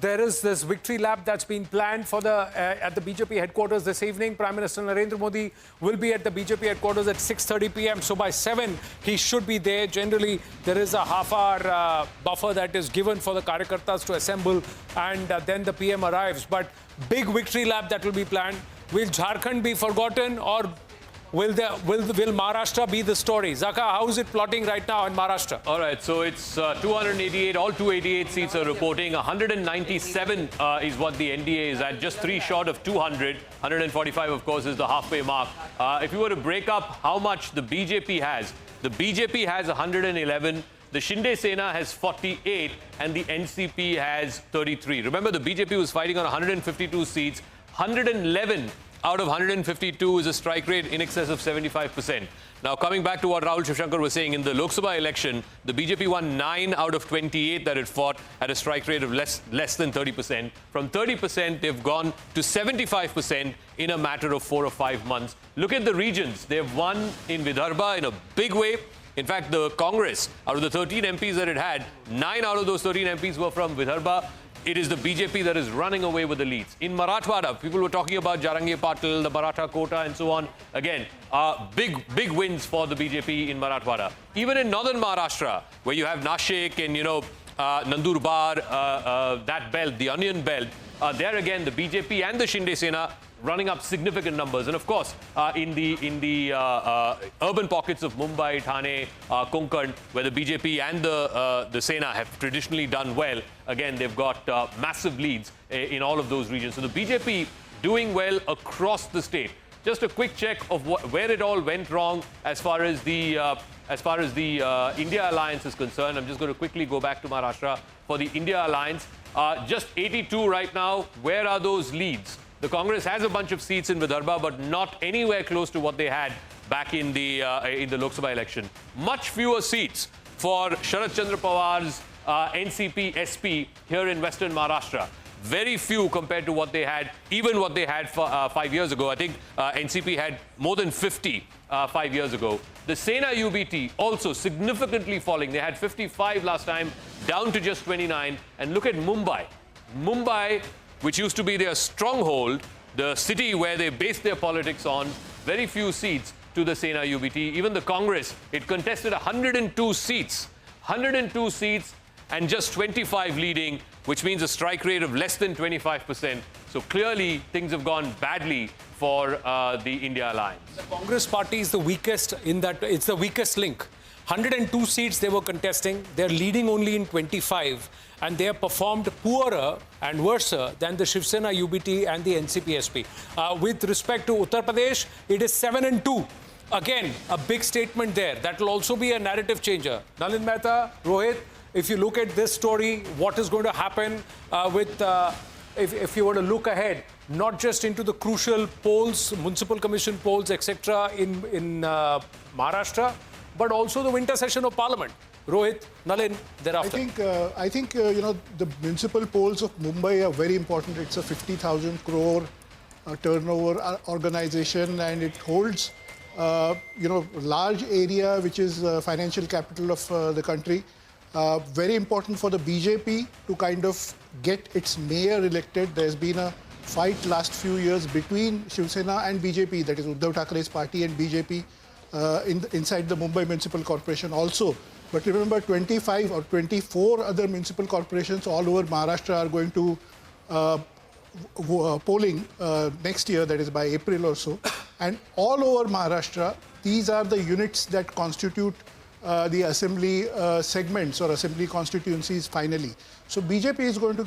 There is this victory lap that's been planned for at the BJP headquarters this evening. Prime Minister Narendra Modi will be at the BJP headquarters at 6:30 p.m. So by 7, he should be there. Generally, there is a half-hour buffer that is given for the Karyakartas to assemble, and then the PM arrives. But big victory lap that will be planned. Will Jharkhand be forgotten, or will Maharashtra be the story? Zaka, how is it plotting right now in Maharashtra? All right, so it's 288, all 288 seats are reporting. 197 is what the NDA is at, just 3 short of 200. 145, of course, is the halfway mark. If you were to break up how much the BJP has 111, the Shinde Sena has 48, and the NCP has 33. Remember, the BJP was fighting on 152 seats. 111 out of 152 is a strike rate in excess of 75%. Now, coming back to what Rahul Shivshankar was saying, in the Lok Sabha election, the BJP won 9 out of 28 that it fought at a strike rate of less than 30%. From 30%, they've gone to 75% in a matter of 4 or 5 months. Look at the regions. They've won in Vidarbha in a big way. In fact, the Congress, out of the 13 MPs that it had, 9 out of those 13 MPs were from Vidarbha. It is the BJP that is running away with the leads. In Marathwada, people were talking about Jarangi Patil, the Maratha quota, and so on. Again, big wins for the BJP in Marathwada. Even in northern Maharashtra, where you have Nashik and, Nandurbar, that belt, the onion belt, there again, the BJP and the Shinde Sena running up significant numbers. And of course, in the urban pockets of Mumbai, Thane, Konkan, where the BJP and the Sena have traditionally done well, again, they've got massive leads in all of those regions. So the BJP doing well across the state. Just a quick check of where it all went wrong as far as the India Alliance is concerned. I'm just going to quickly go back to Maharashtra for the India Alliance. Just 82 right now. Where are those leads? The Congress has a bunch of seats in Vidarbha, but not anywhere close to what they had back in the Lok Sabha election. Much fewer seats for Sharad Chandra Pawar's NCP SP here in Western Maharashtra. Very few compared to what they had, even what they had 5 years ago. I think NCP had more than 50 5 years ago. The Sena UBT also significantly falling. They had 55 last time, down to just 29. And look at Mumbai. Mumbai, which used to be their stronghold, the city where they based their politics on, very few seats to the Sena UBT. Even the Congress, it contested 102 seats. 102 seats and just 25 leading, which means a strike rate of less than 25%. So clearly, things have gone badly for the India Alliance. The Congress party is the weakest in that, it's the weakest link. 102 seats they were contesting. They're leading only in 25. And they have performed poorer and worse than the Shiv Sena UBT and the NCP SP. With respect to Uttar Pradesh, it is 7-2. Again, a big statement there. That will also be a narrative changer. Nalin Mehta, Rohit, if you look at this story, what is going to happen if you were to look ahead, not just into the crucial polls, municipal commission polls, etc. in Maharashtra, but also the winter session of Parliament. Rohit, Nalin, thereafter. I think the municipal polls of Mumbai are very important. It's a 50,000 crore turnover organization, and it holds, large area, which is financial capital of the country. Very important for the BJP to kind of get its mayor elected. There's been a fight last few years between Shiv Sena and BJP, that is Uddhav Thackeray's party and BJP inside the Mumbai Municipal Corporation also. But remember, 25 or 24 other municipal corporations all over Maharashtra are going to polling next year, that is by April or so. And all over Maharashtra, these are the units that constitute the assembly segments or assembly constituencies finally. So BJP is going to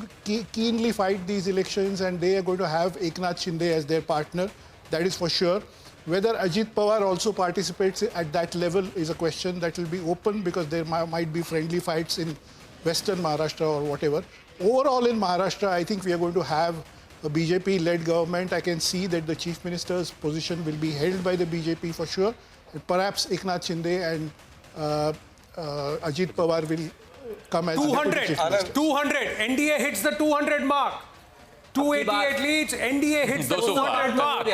keenly fight these elections, and they are going to have Eknath Shinde as their partner. That is for sure. Whether Ajit Pawar also participates at that level is a question that will be open, because there might be friendly fights in Western Maharashtra or whatever. Overall in Maharashtra, I think we are going to have a BJP-led government. I can see that the Chief Minister's position will be held by the BJP for sure. Perhaps Eknath Shinde and Ajit Pawar will come as 200. 200. NDA hits the 200 mark. 288 leads. NDA hits the 200 mark.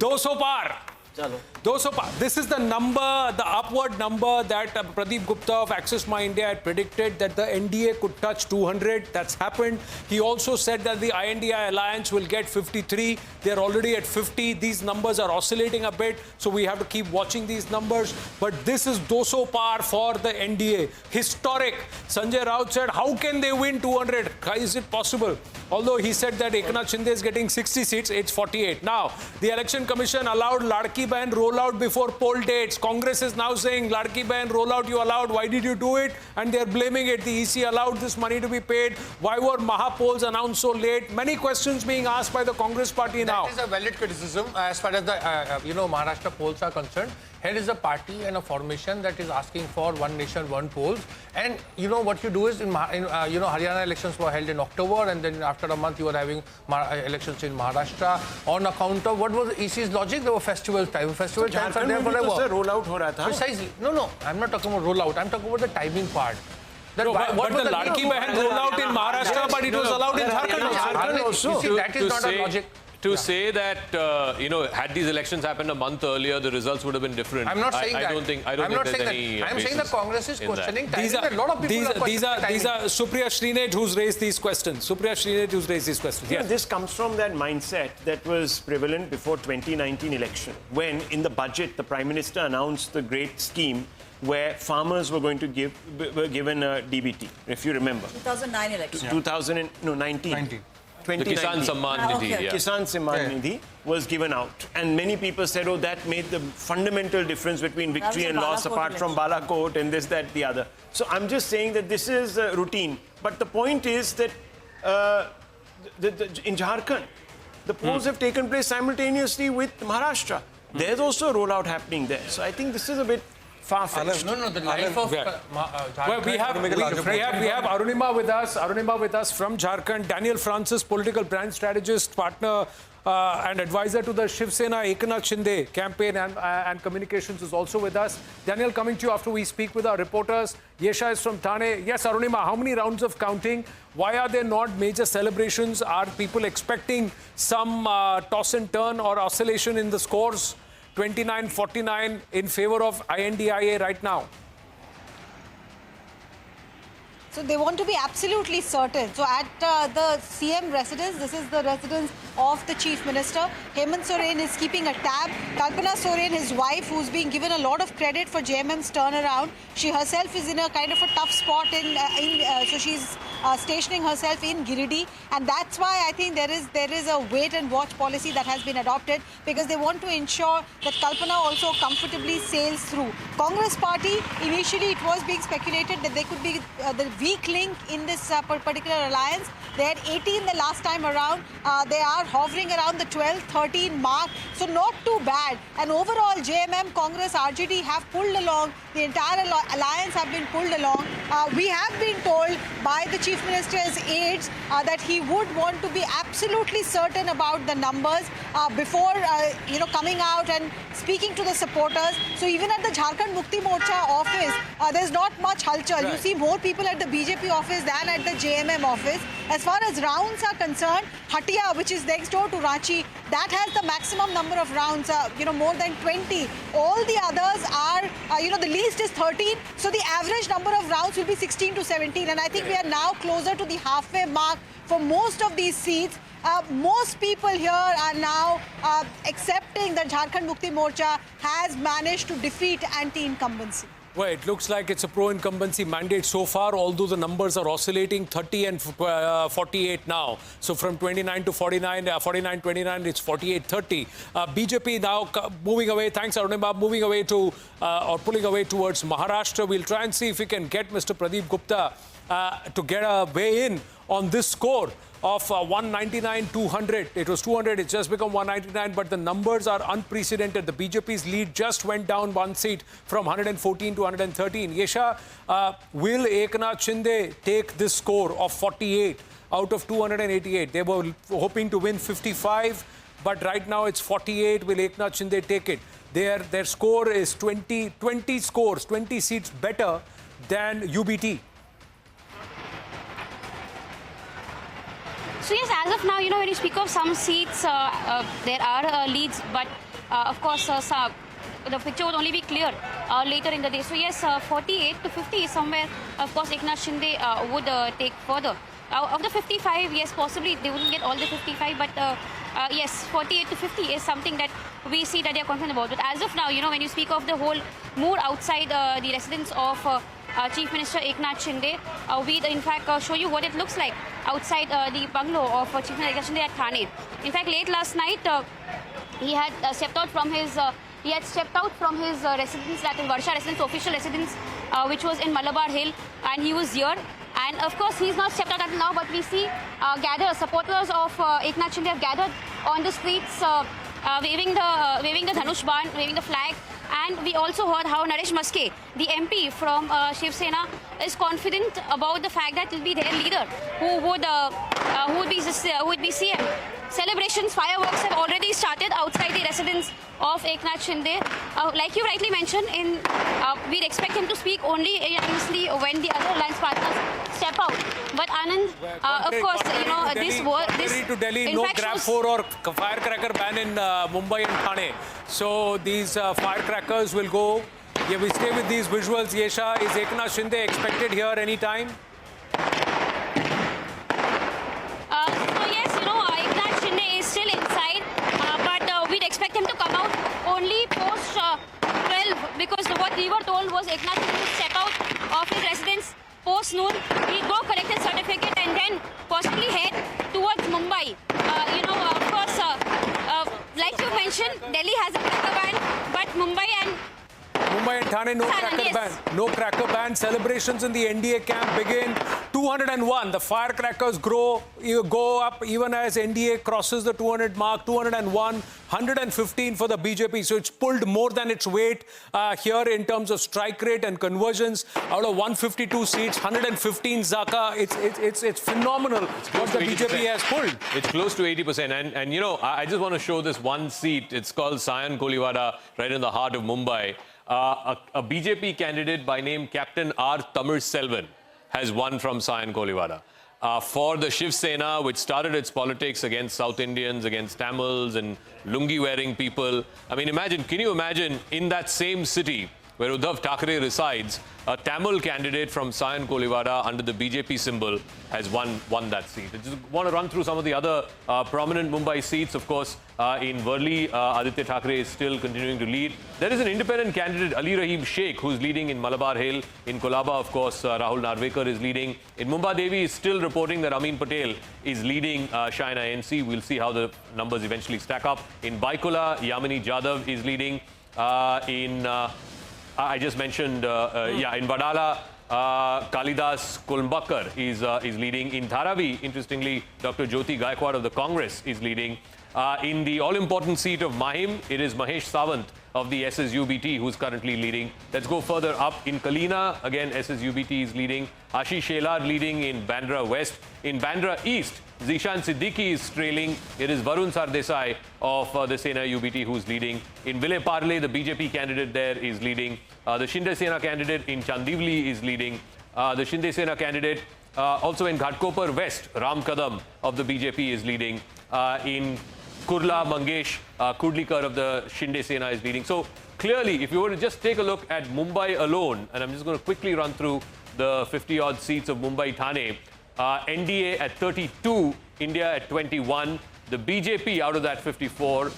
200 par. This is the number, the upward number that Pradeep Gupta of Access My India had predicted that the NDA could touch 200. That's happened. He also said that the I.N.D.I.A alliance will get 53. They're already at 50. These numbers are oscillating a bit, so we have to keep watching these numbers. But this is 200 par for the NDA. Historic. Sanjay Raut said, how can they win 200? Is it possible? Although he said that Eknath Shinde is getting 60 seats, it's 48. Now, the Election Commission allowed Ladki rollout before poll dates. Congress is now saying, Ladki rollout you allowed. Why did you do it? And they're blaming it. The EC allowed this money to be paid. Why were Maha polls announced so late? Many questions being asked by the Congress party now. That is a valid criticism as far as the Maharashtra polls are concerned. Here is a party and a formation that is asking for one nation, one polls. And what you do is Haryana elections were held in October, and then after a month you were having elections in Maharashtra on account of what was the EC's logic? There were festival time. Festival times are there forever. Rollout Precisely. No, I'm not talking about rollout. I'm talking about the timing part. But the Ladki rollout in Maharashtra, but it was allowed in Jharkhand also. See, that is not a logic. To say that, had these elections happened a month earlier, the results would have been different. I'm not saying that. I don't think there's any I'm saying the Congress is questioning timing. These are Supriya Srinath who's raised these questions. Yes. This comes from that mindset that was prevalent before 2019 election, when in the budget the Prime Minister announced the great scheme where farmers were going to were given a DBT, if you remember. 2009 election. 2019. The Kisan Samman Nidhi. Okay. Yeah. Kisan Samman Nidhi was given out. And many people said, oh, that made the fundamental difference between victory and loss apart from Balakot and this, that, the other. So I'm just saying that this is routine. But the point is that in Jharkhand, the polls have taken place simultaneously with Maharashtra. There's also a rollout happening there. So I think this is a bit far-fetched. No, the life of Well, we have Arunima with us from Jharkhand. Daniel Francis, political brand strategist, partner and advisor to the Shiv Sena Eknath Shinde campaign and communications is also with us. Daniel, coming to you after we speak with our reporters. Yesha is from Thane. Yes, Arunima, how many rounds of counting? Why are there not major celebrations? Are people expecting some toss and turn or oscillation in the scores? 29-49 in favor of I.N.D.I.A right now. So they want to be absolutely certain. So at the CM residence, this is the residence of the Chief Minister. Hemant Soren is keeping a tab. Kalpana Soren, his wife, who's being given a lot of credit for JMM's turnaround. She herself is in a kind of a tough spot so she's stationing herself in Giridih, and that's why I think there is a wait and watch policy that has been adopted, because they want to ensure that Kalpana also comfortably sails through. Congress party, initially it was being speculated that they could be the weak link in this particular alliance. They had 18 the last time around. They are hovering around the 12-13 mark, so not too bad. And overall, JMM, Congress, RJD have pulled along. The entire alliance have been pulled along. We have been told by the Chief Minister's aides that he would want to be absolutely certain about the numbers before coming out and speaking to the supporters. So even at the Jharkhand Mukti Morcha office, there's not much halchal. Right. You see more people at the BJP office than at the JMM office. As far as rounds are concerned, Hatia, which is next door to Ranchi, that has the maximum number of rounds, more than 20. All the others are, the least is 13. So the average number of rounds will be 16 to 17. And I think we are now closer to the halfway mark for most of these seats. Most people here are now accepting that Jharkhand Mukti Morcha has managed to defeat anti-incumbency. Well, it looks like it's a pro-incumbency mandate so far, although the numbers are oscillating 30 and 48 now. So from 29 to 49, 49-29, it's 48-30. BJP now moving away, thanks Arunima, moving away to, or pulling away towards Maharashtra. We'll try and see if we can get Mr. Pradeep Gupta to get a way in on this score of 199-200. It was 200, it's just become 199, but the numbers are unprecedented. The BJP's lead just went down one seat from 114 to 113. Yesha, will Eknath Shinde take this score of 48 out of 288? They were hoping to win 55, but right now it's 48. Will Eknath Shinde take it? Their score is 20 seats better than UBT. So yes, as of now, when you speak of some seats, there are leads, but of course, the picture would only be clear later in the day. So yes, 48 to 50 is somewhere, of course, Eknath Shinde would take further. Of the 55, yes, possibly they wouldn't get all the 55, but yes, 48 to 50 is something that we see that they are concerned about. But as of now, you know, when you speak of the whole mood outside the residence of Chief Minister Eknath Shinde, we in fact show you what it looks like outside the bungalow of Chief Minister Eknath Shinde at Thane. In fact, late last night, he had stepped out from his residence, that is Varsha residence, official residence, which was in Malabar Hill, and he was here. And of course, he's not stepped out until now, but we see supporters of Eknath Shinde have gathered on the streets, waving the Dhanush Ban, waving the flag. And we also heard how Naresh Maske, the MP from Shiv Sena, is confident about the fact that he'll be their leader, who would be CM. Celebrations, fireworks have already started outside the residence of Eknath Shinde. Like you rightly mentioned, we'd expect him to speak only obviously when the other alliance partners step out. But Anand, of course, you know, this to Delhi, no grab 4 or firecracker ban in Mumbai and Thane. So these firecrackers will go. Yeah, we stay with these visuals. Yesha, is Eknath Shinde expected here anytime? Still inside, but we'd expect him to come out only post 12, because what we were told was Eknath would step out of his residence post noon. He'd go collect his certificate and then possibly head towards Mumbai. You know, of course, like you mentioned, Delhi has a cracker ban, but Mumbai and Thane, no cracker ban. No cracker ban. Celebrations in the NDA camp begin. 201. The firecrackers go up even as NDA crosses the 200 mark. 201. 115 for the BJP. So it's pulled more than its weight here in terms of strike rate and conversions. Out of 152 seats, 115 Zaka. It's phenomenal what the BJP has pulled. It's close to 80%. And you know, I just want to show this one seat. It's called Sayan Koliwada, right in the heart of Mumbai. A BJP candidate by name Captain R. Tamir Selvan has won from Sayan Koliwada. For the Shiv Sena, which started its politics against South Indians, against Tamils and lungi-wearing people. I mean, can you imagine in that same city where Uddhav Thackeray resides, a Tamil candidate from Sayan Koliwada under the BJP symbol has won that seat. I just want to run through some of the other prominent Mumbai seats. Of course, in Worli, Aditya Thackeray is still continuing to lead. There is an independent candidate, Ali Rahim Sheikh, who's leading in Malabar Hill. In Kolaba, of course, Rahul Narvekar is leading. In Mumbai Devi is still reporting that Amin Patel is leading Shine INC. We'll see how the numbers eventually stack up. In Baikola, Yamini Jadhav is leading. I just mentioned, in Vadala, Kalidas Kulmbakar is leading. In Dharavi, interestingly, Dr. Jyoti Gaikwad of the Congress is leading. In the all-important seat of Mahim, it is Mahesh Sawant of the SSUBT who's currently leading. Let's go further up. In Kalina, again, SSUBT is leading. Ashish Shelar leading in Bandra West. In Bandra East, Zishan Siddiqui is trailing. It is Varun Sardesai of the Sena UBT who's leading. In Vile Parle, the BJP candidate there is leading. The Shinde Sena candidate in Chandivli is leading. The Shinde Sena candidate also in Ghatkopar West, Ram Kadam of the BJP is leading. In Kurla Mangesh Kudlikar of the Shinde Sena is leading. So clearly, if you were to just take a look at Mumbai alone, and I'm just going to quickly run through the 50-odd seats of Mumbai Thane, NDA at 32, India at 21. The BJP out of that 54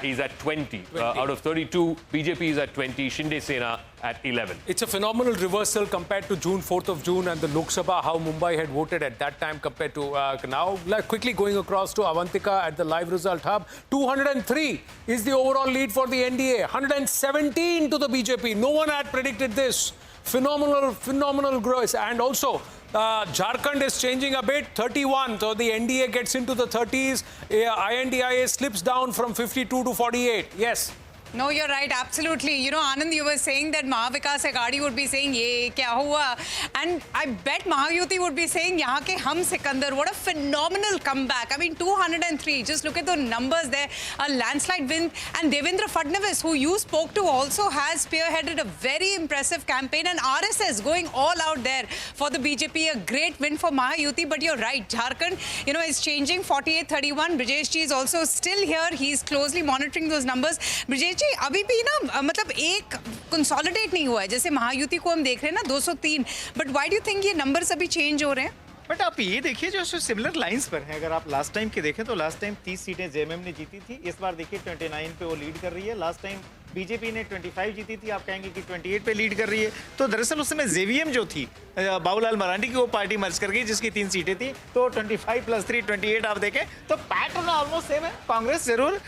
is at 20. Out of 32, BJP is at 20, Shinde Sena at 11. It's a phenomenal reversal compared to 4th of June and the Lok Sabha, how Mumbai had voted at that time compared to now. Quickly going across to Avantika at the live result hub. 203 is the overall lead for the NDA. 117 to the BJP. No one had predicted this. Phenomenal growth. And also, Jharkhand is changing a bit, 31. So the NDA gets into the 30s. I.N.D.I.A slips down from 52 to 48. Yes. No, you're right, absolutely. You know, Anand, you were saying that Maha Vikas Aghadi would be saying, ye kya hua? And I bet Mahayuti would be saying, yahan ke hum Sikandar. What a phenomenal comeback. I mean, 203. Just look at the numbers there. A landslide win. And Devendra Fadnavis, who you spoke to, also has spearheaded a very impressive campaign. And RSS going all out there for the BJP. A great win for Mahayuti. But you're right, Jharkhand, you know, is changing 48-31. Brijesh ji is also still here. He's closely monitoring those numbers. Brijesh जी अभी भी ना मतलब एक consolidate नहीं हुआ है जैसे महायुति को हम देख रहे हैं ना 203 but why do you think ये नंबर्स अभी चेंज हो रहे हैं बट आप ये देखिए जो सिमिलर लाइंस पर हैं अगर आप लास्ट टाइम के देखें तो लास्ट टाइम 30 सीटें जेएमएम ने जीती थी इस बार देखिए 29 पे वो लीड कर रही है लास्ट टाइम बीजेपी ने 25 जीती थी आप कहेंगे कि 28 पे लीड कर रही है तो दरअसल उस समय जेवीएम जो थी बाबूलाल मरांडी की वो पार्टी मर्ज कर गई जिसकी 3 सीटें थी तो 25 + 3 28 आप देखें तो पैटर्न ऑलमोस्ट सेम है कांग्रेस जरूर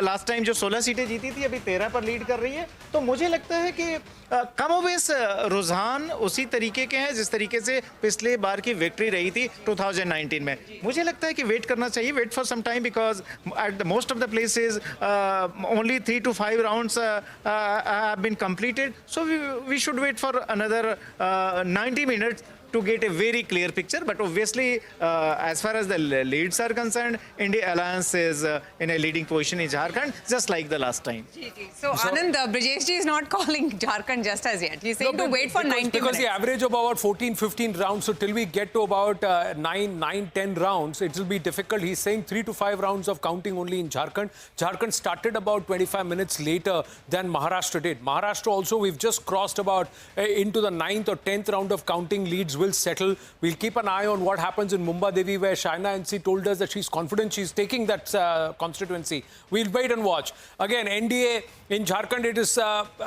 लास्ट टाइम जो 16 सीटें जीती थी अभी 13 पर लीड कर रही है तो मुझे लगता है कि कमोबेश रुझान उसी तरीके के हैं जिस तरीके से पिछले बार की विक्ट्री रही थी 2019 में मुझे लगता है कि वेट करना चाहिए wait for some time because at most of the places only 3 to 5 rounds have been completed so we should wait for another 90 minutes to get a very clear picture but obviously as far as the leads are concerned India Alliance is in a leading position in Jharkhand just like the last time so Anand Brijesh ji is not calling Jharkhand just as yet he's saying to wait for 90 minutes because the average of about 14-15 rounds so till we get to about 9-10 rounds it will be difficult he's saying 3 to 5 rounds of counting only in Jharkhand started about 25 minutes later than Maharashtra did Maharashtra also we've just crossed about into the 9th or 10th round of counting leads will settle. We'll keep an eye on what happens in Mumbai Devi where Shaina NC told us that she's confident she's taking that constituency. We'll wait and watch. Again, NDA in Jharkhand, it is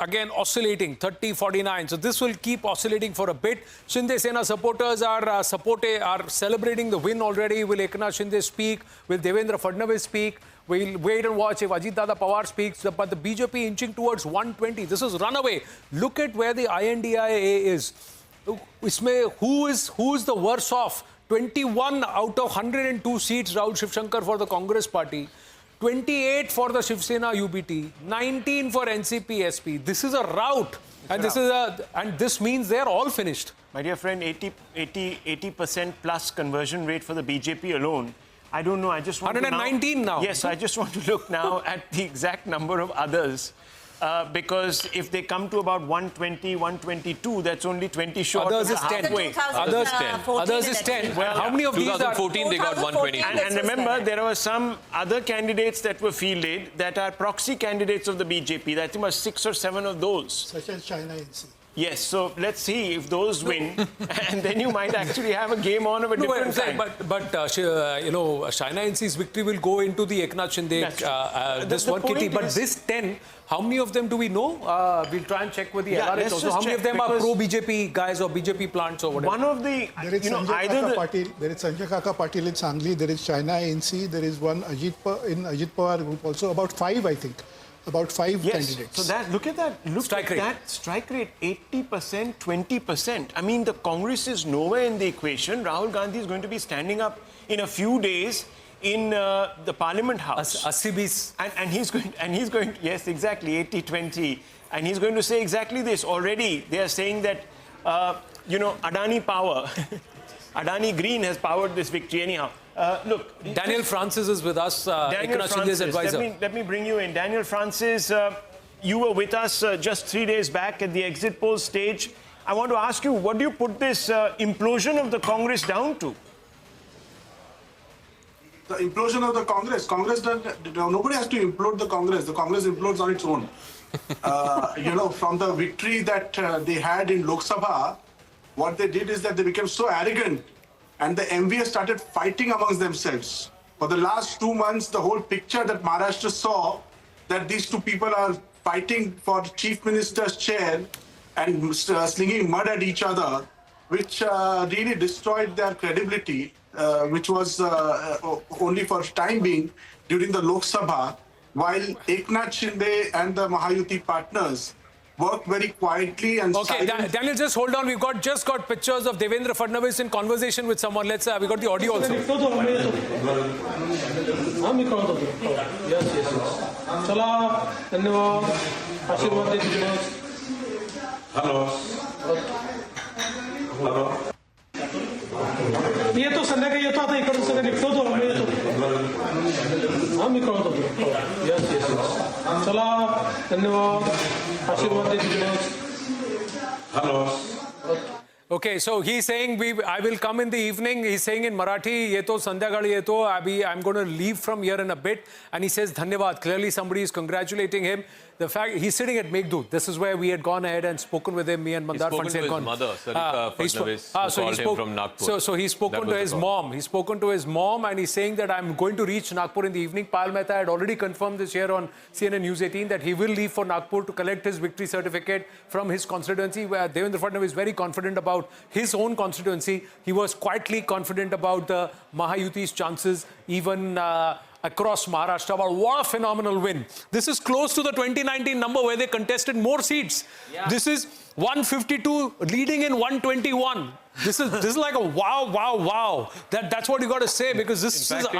again oscillating 30-49. So this will keep oscillating for a bit. Shinde Sena supporters are celebrating the win already. Will Eknath Shinde speak? Will Devendra Fadnavis speak? We'll wait and watch if Ajit Dada Pawar speaks. But the BJP inching towards 120. This is runaway. Look at where the I.N.D.I.A is. Who is the worse off? 21 out of 102 seats, Rahul Shivshankar for the Congress party, 28 for the Shiv Sena UBT, 19 for NCP SP. This is a rout, and this means they're all finished. My dear friend, 80% plus conversion rate for the BJP alone. I don't know. I just want 119 now. Yes, I just want to look now at the exact number of others. Because if they come to about 120, 122, that's only 20 short. Others is 10. Others is 10. Well, how many of these are? 2014 they got 120. And remember, there were some other candidates that were fielded that are proxy candidates of the BJP. I think there were 6 or 7 of those. Such as China NC. Yes, so let's see if those win, and then you might actually have a game on of a different kind. But you know, Shaina NC's victory will go into the Eknath Shinde, this one kitty. But this 10, how many of them do we know? We'll try and check with the LRH also. How many of them are pro-BJP guys or BJP plants or whatever? One of the, there is Sanjay Kaka Patil in Sangli, there is Shaina NC, there is one in Ajit Pawar group also, about 5 I think. About 5 candidates. So that look at that. Strike rate 80%, 20%. I mean, the Congress is nowhere in the equation. Rahul Gandhi is going to be standing up in a few days in the Parliament House. Asibis. And he's going. Yes, exactly 80-20. And he's going to say exactly this. Already they are saying that you know, Adani power, Adani Green has powered this victory anyhow. Look, Daniel Francis is with us, Eknath Shinde's advisor. Let me bring you in. Daniel Francis, you were with us just 3 days back at the exit poll stage. I want to ask you, what do you put this implosion of the Congress down to? The implosion of the Congress. Nobody has to implode the Congress. The Congress implodes on its own. You know, from the victory that they had in Lok Sabha, what they did is that they became so arrogant and the MVS started fighting amongst themselves. For the last 2 months, the whole picture that Maharashtra saw, that these two people are fighting for Chief Minister's chair and slinging mud at each other, which really destroyed their credibility, which was only for time being during the Lok Sabha, while Eknath Shinde and the Mahayuti partners worked very quietly and Okay, silently. Daniel, just hold on. We've just got pictures of Devendra Fadnavis in conversation with someone. Let's we got the audio also. येतो संध्याकाळी येतो आता इकडून सगळं निघतो तो आम्ही येतो हा मी कळवतो यस यस चला धन्यवाद आशीर्वाद देतो hello. Okay, so he's saying I will come in the evening. He's saying in Marathi, yeto sandhyagali yeto. I'm going to leave from here in a bit. And he says dhanyavad. Clearly somebody is congratulating him. The fact he's sitting at Meghdut. This is where we had gone ahead and spoken with him. Me and Mandar Fund had gone. Mother, Sarika Fadnavis, called him from Nagpur. So he's spoken to his mom. He's spoken to his mom and he's saying that I'm going to reach Nagpur in the evening. Payal Mehta had already confirmed this here on CNN News 18 that he will leave for Nagpur to collect his victory certificate from his constituency. Where Devendra Fadnavis is very confident about his own constituency. He was quietly confident about the Mahayuti's chances, even across Maharashtra. But what a phenomenal win. This is close to the 2019 number where they contested more seats. Yeah. This is 152 leading in 121. This is like a wow. That's what you got to say, because this is the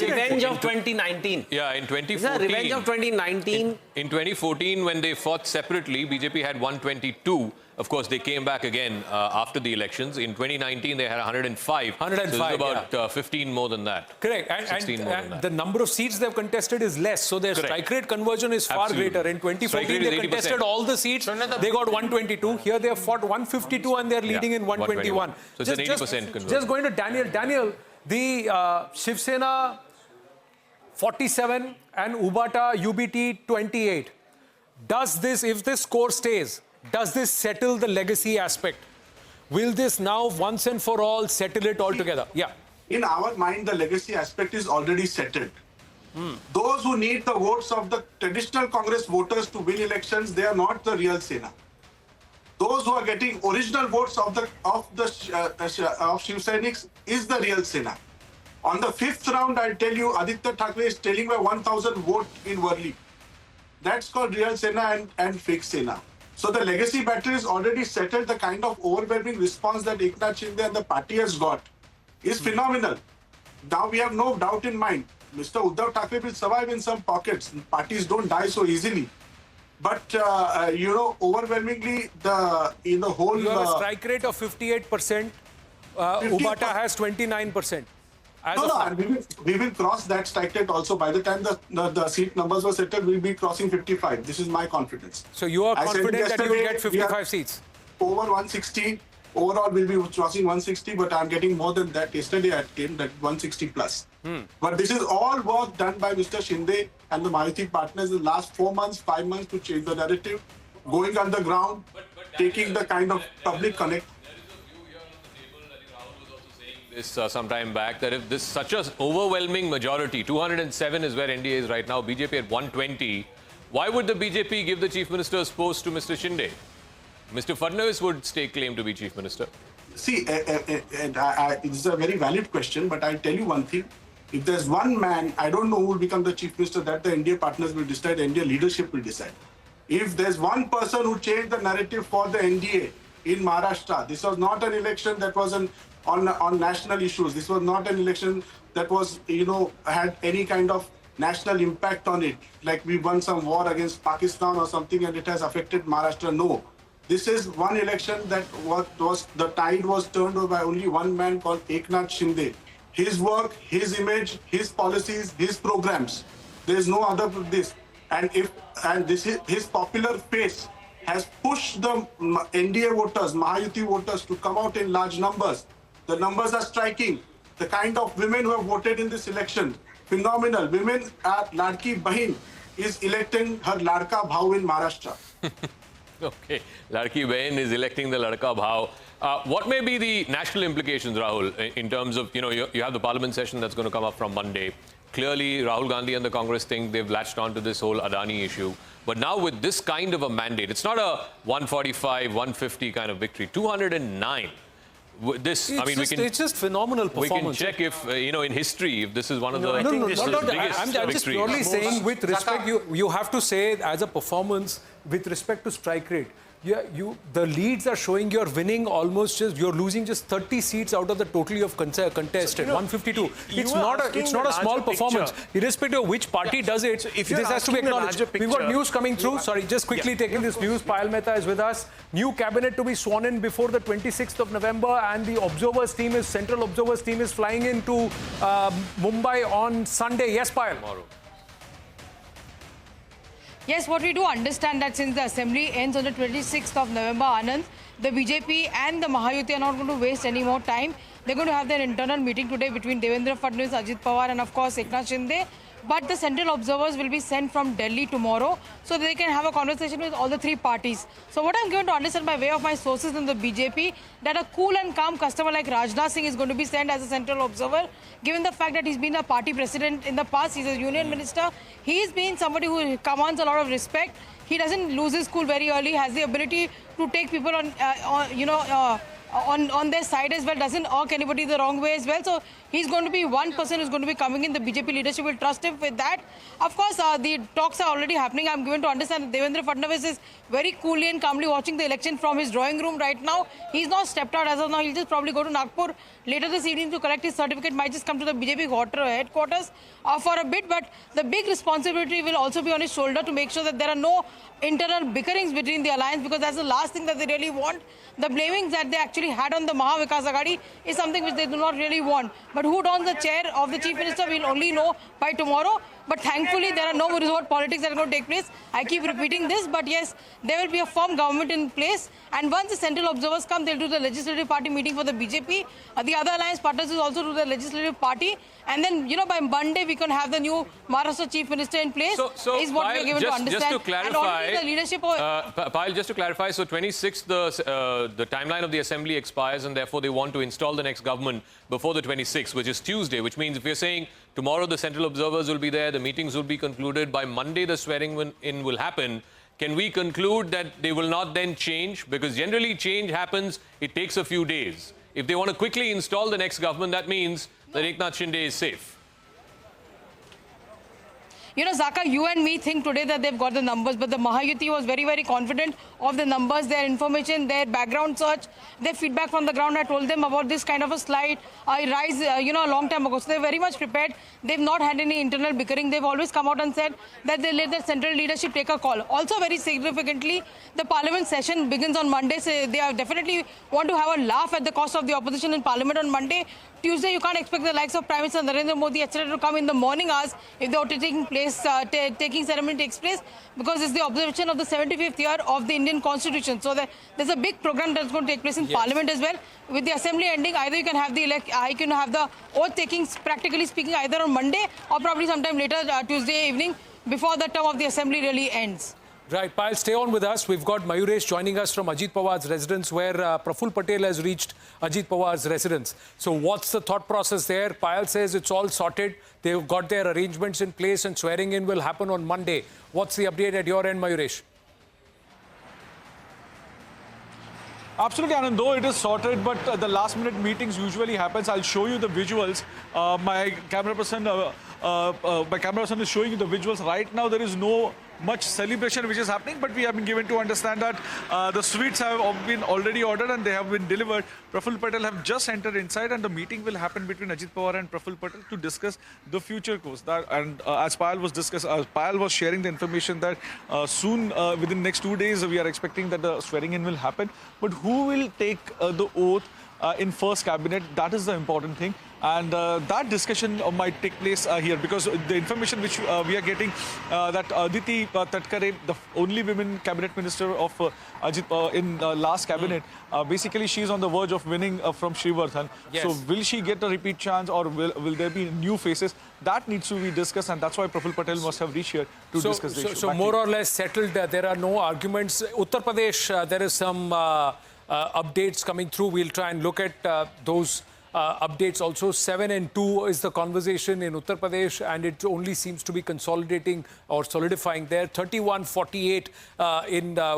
revenge of 2019. Yeah, in 2014. This is the revenge of 2019. In 2014, when they fought separately, BJP had 122. Of course, they came back again after the elections. In 2019, they had 105. 105, so this is about 15 more than that. Correct. And the number of seats they've contested is less. So their strike rate conversion is far greater. In 2014, they contested all the seats. They got 122. Here they have fought 152 and they're leading in 121. So it's an 80% conversion. Just going to Daniel. Daniel, the Shiv Sena 47 and Ubata UBT 28. Does this, if this score stays, does this settle the legacy aspect? Will this now once and for all settle it altogether? Yeah. In our mind, the legacy aspect is already settled. Those who need the votes of the traditional Congress voters to win elections, they are not the real Sena. Those who are getting original votes of Shiv Sainiks is the real Sena. On the fifth round, I'll tell you, Aditya Thackeray is telling by 1,000 vote in Worli. That's called real Sena and fake Sena. So the legacy battle is already settled. The kind of overwhelming response that Eknath Shinde and the party has got is phenomenal. Now we have no doubt in mind. Mr. Uddhav Thackeray will survive in some pockets. Parties don't die so easily. But, overwhelmingly, in the whole... You have a strike rate of 58%. Ubata has 29%. We will cross that strike rate also. By the time the seat numbers were settled, we'll be crossing 55. This is my confidence. So you are confident that you will get 55 seats? Over 160. Overall, we'll be crossing 160, but I'm getting more than that. Yesterday, I came that 160 plus. But this is all work done by Mr. Shinde and the Mahayuti partners in the last 4 months, 5 months to change the narrative, going underground, taking the kind of public connect. This some time back, that if this such an overwhelming majority, 207 is where NDA is right now, BJP at 120, why would the BJP give the Chief Minister's post to Mr. Shinde? Mr. Fadnavis would stake claim to be Chief Minister. See, this is a very valid question, but I'll tell you one thing. If there's one man, I don't know who will become the Chief Minister, that the NDA partners will decide, NDA leadership will decide. If there's one person who changed the narrative for the NDA in Maharashtra, this was not an election that was on national issues. This was not an election that was, had any kind of national impact on it. Like we won some war against Pakistan or something and it has affected Maharashtra. No. This is one election that the tide was turned over by only one man called Eknath Shinde. His work, his image, his policies, his programs. There is no other this. And his popular face has pushed the NDA voters, Mahayuti voters to come out in large numbers. The numbers are striking. The kind of women who have voted in this election, phenomenal. Women at Ladki Bahan is electing her Ladka Bhau in Maharashtra. Okay, Ladki Bahan is electing the Ladka Bhau. What may be the national implications, Rahul, in terms of, you have the parliament session that's going to come up from Monday. Clearly, Rahul Gandhi and the Congress think they've latched on to this whole Adani issue. But now with this kind of a mandate, it's not a 145, 150 kind of victory, 209. this, It's I mean, just, it's just phenomenal we can performance. check if, in history, if this is one of the I think this is the biggest I'm just victories. purely saying, with respect, you have to say as a performance with respect to strike rate. The leads are showing you're winning almost you're losing just 30 seats out of the total you've contested, 152. It's not a small performance, irrespective of which party does it. if you're This has to be asking the acknowledged. larger We've got picture- news coming through. Sorry, just quickly taking this news. Payal Mehta is with us. New cabinet to be sworn in before the 26th of November, and the Central Observers team is flying into Mumbai on Sunday. Yes, Payal. Tomorrow. Yes, what we do understand that since the assembly ends on the 26th of November, Anand, the BJP and the Mahayuti are not going to waste any more time. They're going to have their internal meeting today between Devendra Fadnavis, Ajit Pawar and of course Eknath Shinde. But the central observers will be sent from Delhi tomorrow so they can have a conversation with all the three parties. So what I'm going to understand by way of my sources in the BJP, that a cool and calm customer like Rajnath Singh is going to be sent as a central observer, given the fact that he's been a party president in the past, he's a union minister. He's been somebody who commands a lot of respect. He doesn't lose his cool very early, has the ability to take people on their side as well, doesn't arc anybody the wrong way as well. So he's going to be one person who's going to be coming in. The BJP leadership will trust him with that. Of course, the talks are already happening. I'm given to understand that Devendra Fadnavis is very coolly and calmly watching the election from his drawing room right now. He's not stepped out as of now. He'll just probably go to Nagpur later this evening to collect his certificate. Might just come to the BJP headquarters for a bit. But the big responsibility will also be on his shoulder to make sure that there are no internal bickerings between the alliance, because that's the last thing that they really want. The blamings that they actually had on the Maha Vikas Aghadi is something which they do not really want. But who dons the chair of the Chief Minister, we'll only know by tomorrow. But thankfully, there are no resort politics that are going to take place. I keep repeating this, but yes, there will be a firm government in place. And once the central observers come, they'll do the legislative party meeting for the BJP. The other alliance partners will also do the legislative party. And then, by Monday, we can have the new Maharashtra Chief Minister in place. So is what we're given to understand. Just to clarify, and the leadership Payal, just to clarify, so 26th, the timeline of the assembly expires, and therefore they want to install the next government before the 26th, which is Tuesday, which means if you're saying tomorrow the central observers will be there, the meetings will be concluded, by Monday the swearing in will happen, can we conclude that they will not then change? Because generally change happens, it takes a few days. If they want to quickly install the next government, that means that Eknath Shinde is safe. Zaka, you and me think today that they've got the numbers, but the Mahayuti was very, very confident of the numbers, their information, their background search, their feedback from the ground. I told them about this kind of a slide, rise, a long time ago. So they're very much prepared. They've not had any internal bickering. They've always come out and said that they let the central leadership take a call. Also, very significantly, the parliament session begins on Monday. So they are definitely want to have a laugh at the cost of the opposition in parliament on Monday. Tuesday, you can't expect the likes of Prime Minister Narendra Modi, etc., to come in the morning hours if the taking ceremony takes place, because it's the observation of the 75th year of the Indian Constitution. So there's a big program that's going to take place in Parliament as well. With the assembly ending, either you can have the oath taking, practically speaking, either on Monday or probably sometime later Tuesday evening before the term of the assembly really ends. Right, Payal, stay on with us. We've got Mayuresh joining us from Ajit Pawar's residence, where Praful Patel has reached Ajit Pawar's residence. So what's the thought process there? Payal says it's all sorted. They've got their arrangements in place and swearing in will happen on Monday. What's the update at your end, Mayuresh? Absolutely, Anand. Though it is sorted, but the last-minute meetings usually happens. I'll show you the visuals. My camera person is showing you the visuals. Right now, there is no much celebration which is happening, but we have been given to understand that the sweets have been already ordered and they have been delivered. Praful Patel have just entered inside, and the meeting will happen between Ajit Pawar and Praful Patel to discuss the future course. As Payal was sharing the information that soon, within the next 2 days, we are expecting that the swearing in will happen. But who will take the oath in first cabinet? That is the important thing. And that discussion might take place here, because the information which we are getting that Aditi Tatkare, the only women cabinet minister of Ajit in last cabinet, basically she is on the verge of winning from Srivardhan. Yes. So will she get a repeat chance, or will there be new faces? That needs to be discussed, and that's why Praful Patel must have reached here to discuss the issue. So more or less settled. There are no arguments. Uttar Pradesh, there is some updates coming through. We'll try and look at those updates also. 7-2 is the conversation in Uttar Pradesh, and it only seems to be consolidating or solidifying there. 31-48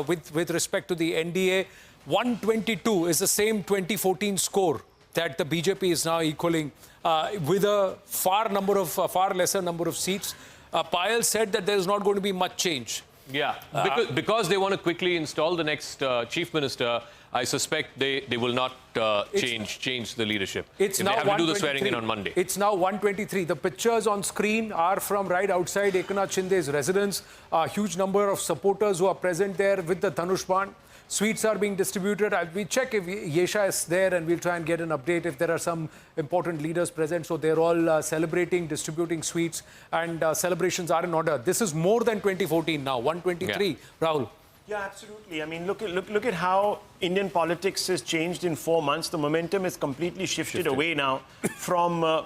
with respect to the NDA. 122 is the same 2014 score that the BJP is now equaling with a far lesser number of seats. Payal said that there is not going to be much change. Yeah, because they want to quickly install the next chief minister. I suspect they will not change the leadership. It's now they have to do the swearing in on Monday. It's now 123. The pictures on screen are from right outside Eknath Shinde's residence. A huge number of supporters who are present there with the Dhanush Ban. Sweets are being distributed. We check if Yesha is there and we'll try and get an update if there are some important leaders present. So they're all celebrating, distributing sweets, and celebrations are in order. This is more than 2014 now, 123. Yeah. Rahul. Yeah, absolutely. I mean, look at how Indian politics has changed in 4 months. The momentum has completely shifted away now from,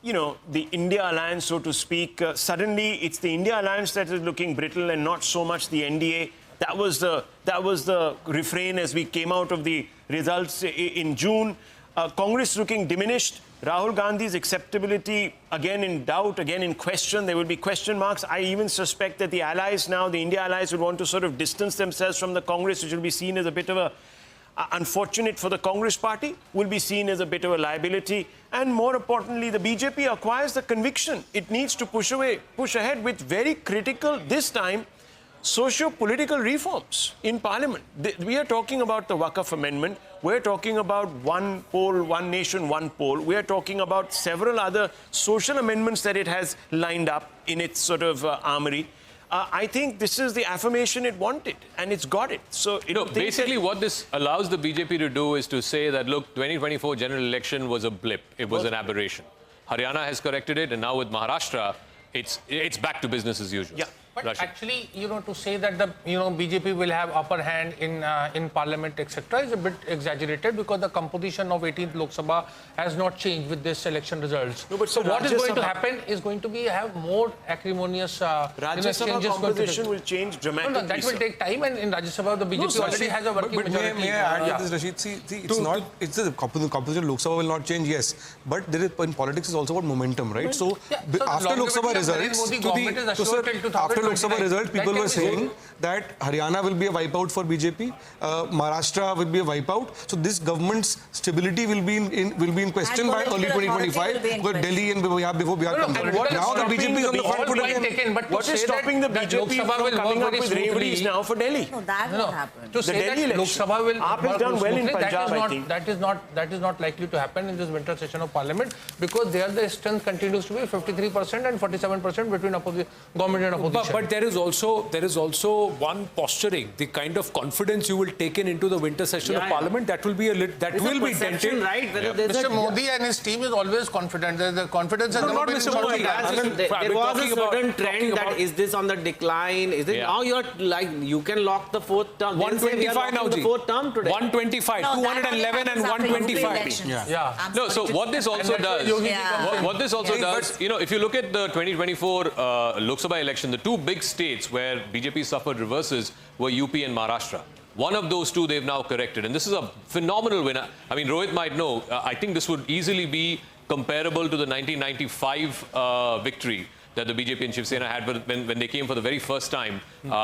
you know, the India alliance, so to speak. Suddenly, it's the India alliance that is looking brittle and not so much the NDA. That was the refrain as we came out of the results in June. Congress looking diminished. Rahul Gandhi's acceptability again in doubt, again in question. There will be question marks. I even suspect that the allies now, the India allies, will want to sort of distance themselves from the Congress, which will be seen as a bit of a unfortunate for the Congress party, will be seen as a bit of a liability. And more importantly, the BJP acquires the conviction it needs to push ahead with very critical, this time, socio-political reforms in Parliament. We are talking about the Waqf Amendment. We're talking about one poll, one nation, one poll. We are talking about several other social amendments that it has lined up in its sort of armory. I think this is the affirmation it wanted, and it's got it. So, you know, basically what this allows the BJP to do is to say that, look, 2024 general election was a blip. It was an aberration. Haryana has corrected it, and now with Maharashtra, it's back to business as usual. Yeah. But actually, you know, to say that the BJP will have upper hand in Parliament, etc., is a bit exaggerated because the composition of 18th Lok Sabha has not changed with this election results. No, but so what is going to happen is going to be have more acrimonious Rajya Sabha composition will change dramatically. No, that will take time, and in Rajya Sabha the BJP already has a working majority. May I add to this, Rashid? See, it's the composition of Lok Sabha will not change, yes, but there is, in politics is also about momentum, right? So after Lok Sabha results, after Lok Sabha results, people were saying that Haryana will be a wipeout for BJP, Maharashtra will be a wipeout. So this government's stability will be in question by early 2025. Because Delhi and Bihar before Bihar comes. Now the BJP is on the front foot again. What is stopping the BJP from coming up with reveries now for Delhi? No, that won't happen. To say that Lok Sabha will AAP has done well in Punjab, I think. That is not likely to happen in this winter session of Parliament because there the strength continues to be 53% and 47% between government and opposition. But there is also one posturing, the kind of confidence you will take into the winter session of Parliament, that will be dented. Right? Mr. Modi and his team is always confident. The confidence has never been Mr. Modi. There was a certain trend that is this on the decline? Is it now you're like you can lock the fourth term? 125 now, the fourth term today. 125, 211 and 125. No, so what this also does, what this also does, you know, if you look at the 2024 Lok Sabha election, the two big states where BJP suffered reverses were UP and Maharashtra. One of those two they've now corrected, and this is a phenomenal winner. I mean, Rohit might know, I think this would easily be comparable to the 1995 victory that the BJP and Shiv Sena had when they came for the very first time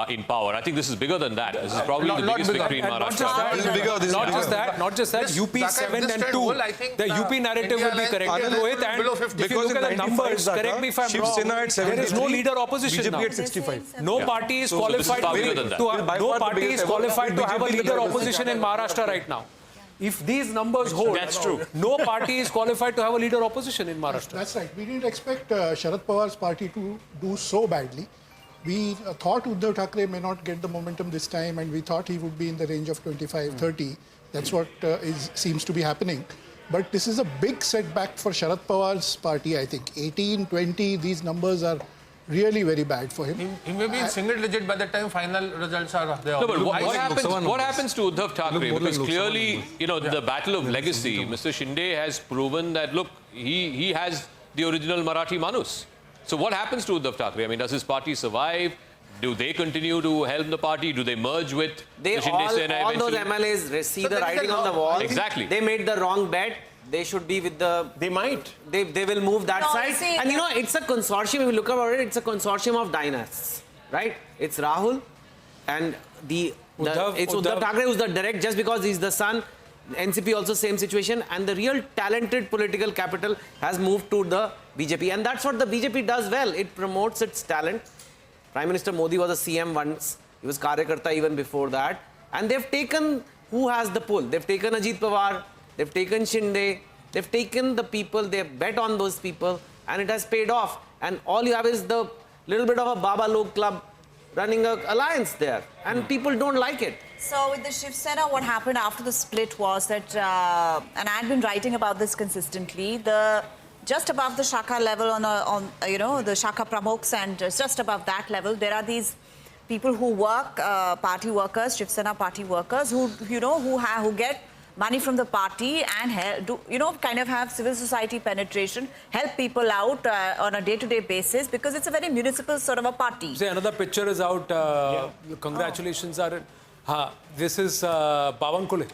in power. I think this is bigger than that. This is probably the biggest victory in Maharashtra. Not just that, UP 7 and 2. The UP narrative will be corrected, Rohit. And if you look at the numbers, correct me if I'm wrong, there is no leader opposition now. BJP at 65. No party is qualified to have a leader opposition in Maharashtra right now. If these numbers hold, that's true. No party is qualified to have a leader opposition in Maharashtra. That's right. We didn't expect Sharad Pawar's party to do so badly. We thought Uddhav Thackeray may not get the momentum this time, and we thought he would be in the range of 25-30. That's what seems to be happening. But this is a big setback for Sharad Pawar's party, I think. 18-20, these numbers are really very bad for him. He may be in single digit by the time final results are there. No, but what happens to Uddhav Thackeray? Because clearly, you know, the battle of legacy, Mr. Shinde has proven that, look, he has the original Marathi Manus. So what happens to Uddhav Thackeray? I mean, does his party survive? Do they continue to help the party? Do they merge with the Shinde Sena all those MLAs see the writing on the wall. Exactly. They made the wrong bet. They should be with the... They might. They will move that side. And you know, it's a consortium. If you look about it, it's a consortium of dynasts, right? It's Rahul and the It's Uddhav Thackeray who's the direct, just because he's the son. NCP also same situation, and the real talented political capital has moved to the BJP, and that's what the BJP does well. It promotes its talent. Prime Minister Modi was a CM once. He was Karyakarta even before that, and they've taken who has the pull. They've taken Ajit Pawar, they've taken Shinde, they've taken the people, they've bet on those people, and it has paid off. And all you have is the little bit of a Baba Log club running an alliance there, and people don't like it. So with the Shiv Sena, what happened after the split was that, and I've been writing about this consistently, just above the Shakha level the Shakha Pramukhs, and just above that level, there are these people who work, party workers, Shiv Sena party workers, who get money from the party and kind of have civil society penetration, help people out on a day-to-day basis, because it's a very municipal sort of a party. See, another picture is out. Congratulations are in. This is Bawankule.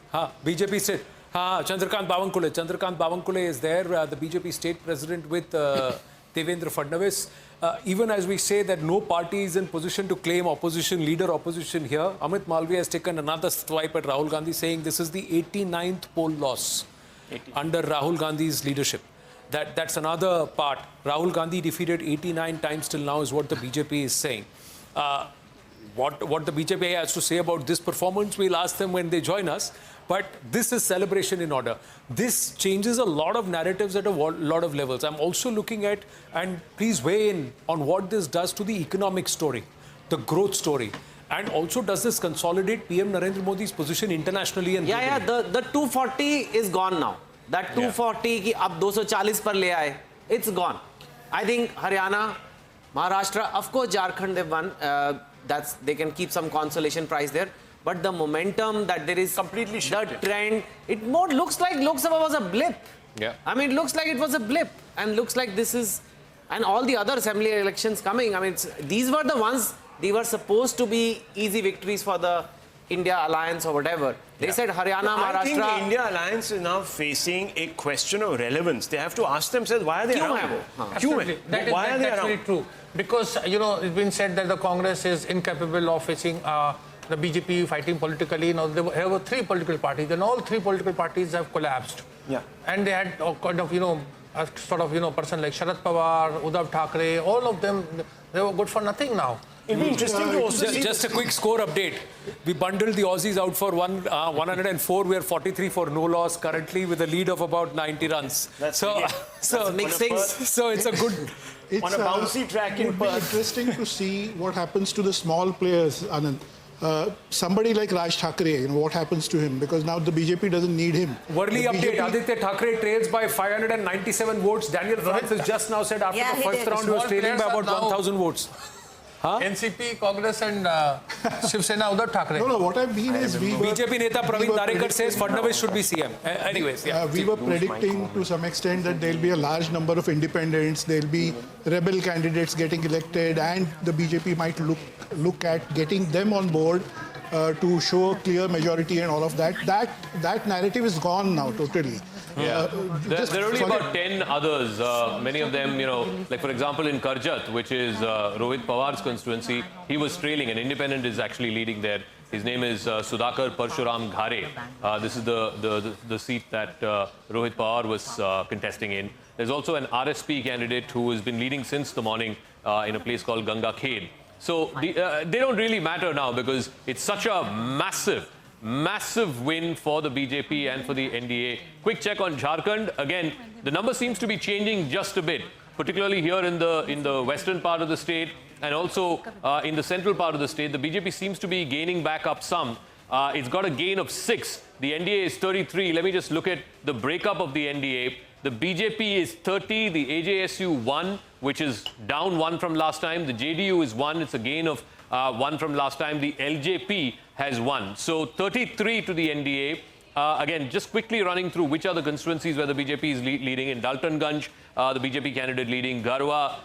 BJP state. Chandrakant Bawankule. Chandrakant Bawankule is there, the BJP state president with Devendra Fadnavis. Even as we say that no party is in position to claim leader opposition here, Amit Malviya has taken another swipe at Rahul Gandhi, saying this is the 89th poll loss under Rahul Gandhi's leadership. That's another part. Rahul Gandhi defeated 89 times till now is what the BJP is saying. What the BJP has to say about this performance, we'll ask them when they join us. But this is celebration in order. This changes a lot of narratives at a lot of levels. I'm also looking at, and please weigh in on what this does to the economic story, the growth story. And also, does this consolidate PM Narendra Modi's position internationally? And the 240 is gone now. That 240 ki ab 240 par le aaye, it's gone. I think Haryana, Maharashtra, of course Jharkhand they've won. They can keep some consolation prize there. But the momentum that there is, completely shifted. The trend, it more looks like Lok Sabha was a blip. Yeah. I mean, it looks like it was a blip, and looks like this is, and all the other assembly elections coming. I mean, these were the ones, they were supposed to be easy victories for the India Alliance or whatever. They said Haryana, Maharashtra. I think the India Alliance is now facing a question of relevance. They have to ask themselves, why are they around? Absolutely. That's very true. Because, it's been said that the Congress is incapable of facing the BJP fighting politically. Now, there were 3 political parties, and all 3 political parties have collapsed. Yeah. And they had kind of, a sort of, person like Sharad Pawar, Uddhav Thackeray, all of them, they were good for nothing now. It'll be interesting to also see. Just a quick score update. We bundled the Aussies out for 104. We are 43 for no loss currently, with a lead of about 90 runs. That's mixing. So it's a good. On a bouncy track in Perth. Interesting to see what happens to the small players, Anand. Somebody like Raj Thackeray, what happens to him? Because now the BJP doesn't need him. Worldly update, Aditya Thackeray trails by 597 votes. Daniel France has just now said after the first round he was trailing by about 1,000 votes. NCP, Congress and Shiv Sena, Uddhav Thackeray. No, what I mean is BJP Neta Praveen Darekar says Fadnavis should be CM. Anyways, we were predicting to some extent that there will be a large number of independents, there will be rebel candidates getting elected, and the BJP might look at getting them on board to show a clear majority and all of that. That narrative is gone now totally. Yeah. There are only about 10 others. Many of them, like for example in Karjat, which is Rohit Pawar's constituency, he was trailing. An independent is actually leading there. His name is Sudhakar Parshuram Ghare. This is the seat that Rohit Pawar was contesting in. There's also an RSP candidate who has been leading since the morning in a place called Ganga Khed. So they don't really matter now because it's such a massive win for the BJP and for the NDA. Quick check on Jharkhand. Again, the number seems to be changing just a bit, particularly here in the western part of the state and also in the central part of the state. The BJP seems to be gaining back up some. It's got a gain of 6. The NDA is 33. Let me just look at the breakup of the NDA. The BJP is 30, the AJSU 1, which is down 1 from last time. The JDU is 1, it's a gain of 1 from last time. The LJP has 1. So 33 to the NDA. Again, just quickly running through which are the constituencies where the BJP is leading. In Daltonganj, the BJP candidate leading. Garhwa,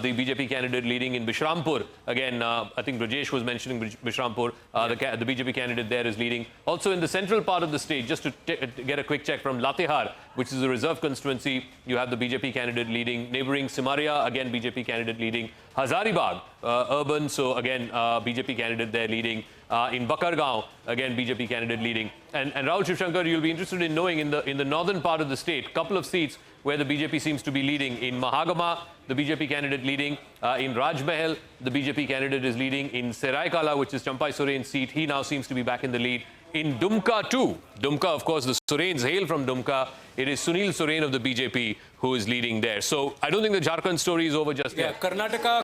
the BJP candidate leading in Bishrampur. Again, I think Rajesh was mentioning Bishrampur. The BJP candidate there is leading. Also in the central part of the state, just to get a quick check from Latehar, which is a reserve constituency, you have the BJP candidate leading. Neighboring Simaria, again BJP candidate leading. Hazaribagh, urban, so again BJP candidate there leading. In Bakargaon, again BJP candidate leading. And Rahul Shivshankar, you'll be interested in knowing in the northern part of the state, couple of seats where the BJP seems to be leading. In Mahagama, the BJP candidate leading. In Rajmahal, the BJP candidate is leading. In Seraikala, which is Champai Soren's seat, he now seems to be back in the lead. In Dumka too, Dumka, of course, the Sorens hail from Dumka. It is Sunil Soren of the BJP who is leading there. So I don't think the Jharkhand story is over just yet. Karnataka